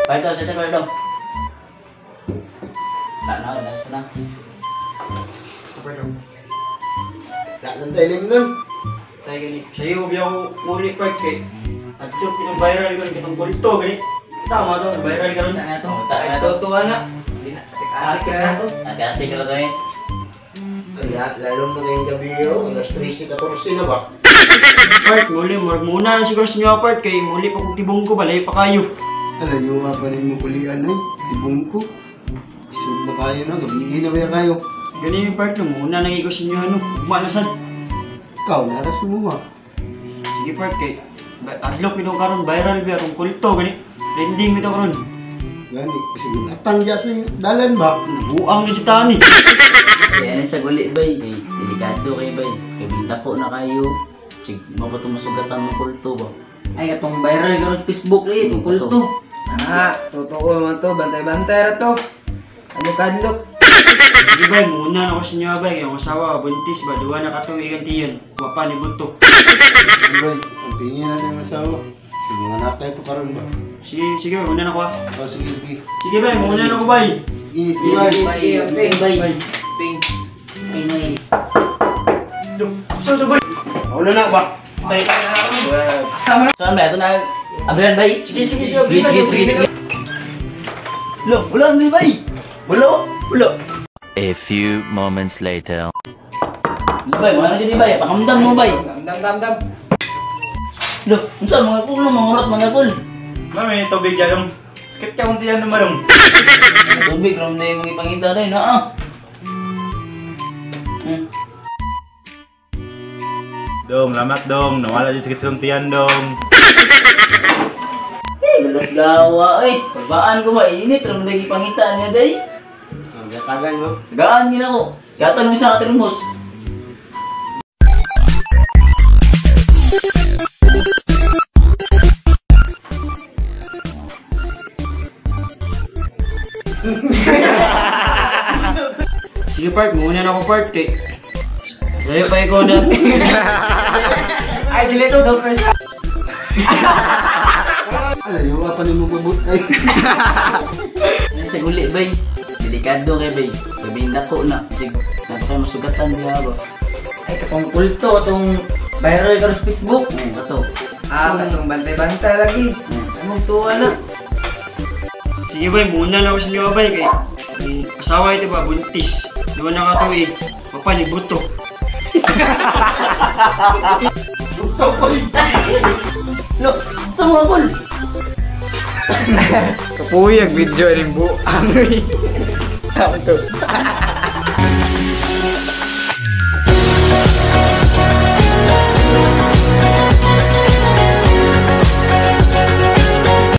Parto, sa parto. Nasa na. Lahat tayo lim nun. Tayo gani. Sa'yo, biya ko muli part kay. At so, viral ko rin kitang kulto, gani. Tama to, viral ka rin. Tutuwa na. Ate ka na to eh. Kaya, lalo mo ngayong gabi yun. Alas 13-14 na ba? Part, muli, muna na siguro sa inyo part kay muli pa kong tibong ko, balay pa kayo. Alam nyo nga pa rin mo kulian ay. Tibong ko. Isog na kayo na. Gabigin na ba kayo? Gani yung part no, muna nangigos inyo ano, umalasan. Ikaw, naras mo ba? Sige part kay, adlok ito karon viral biya kung kulto, gani. Trending ito karon. Gani, kasi ginatang dyan sa dalan ba? Buang na dito ni. Yan sa guli bay, kay delikado kay bay. Kay binta po na kayo. Sig mabuto masugatan mo kulto ba. Ay atong viral karon sa Facebook li, itong kulto. Totoo man to, bantay-bantay ra to. Kadlok. Sige bay, muna na kasi niya bay, yung asawa, buntis ba, duwa na katuwigan tiyan. Wapa ni bunto. Ay, ang pingin natin masawa. Sige nga nakay ito karon ba? Sige, muna na ko ah. Oh, sige, sige. Sige bay, muna na ko bay. Sige, sige. Bay. Ping. Ay nay. Saan to bay? Wala na ba? Bay. Saan ba ito na? Abihan bay. Sige. Lo, wala ni bay. Wala. A few moments later. Bay, wala na dyan bay. Pakamdam mo bay. Dam. Lo, unsa mga kulo, mga kul. Mami, tubig dyan dong. Sakit ka kung tiyan naman dong. Tubig ram na yung mga ipangita na yun, ha? Dong, lamat dong. Nawala di sakit sa tiyan dong. Lalas gawa, ay. Pagbaan ko ba, init ram na yung ipangita niya, day. Ang gatagan mo. Gaan gina ko. Yata nung isa katirmos. Sige part, muna na ako part kay. Layo pa ikaw na. Ay, dilito daw first. Alam nyo nga pa rin mo babut ay. Yan sa guli, bay. Delikado kay bay. Kabinda ko na. Sige, napakay masugatan niya ba? Ay, katong kulto, itong viral ka sa Facebook. Ito. Katong bantay-bantay lagi. Anong tuwa na? Sige bay, muna na ako sa inyo bay kay. Asawa ito ba, buntis. Diba na katuwi, papa ni buto. Lo, sa mga kul. Kapuyag video rin buang. Tama to.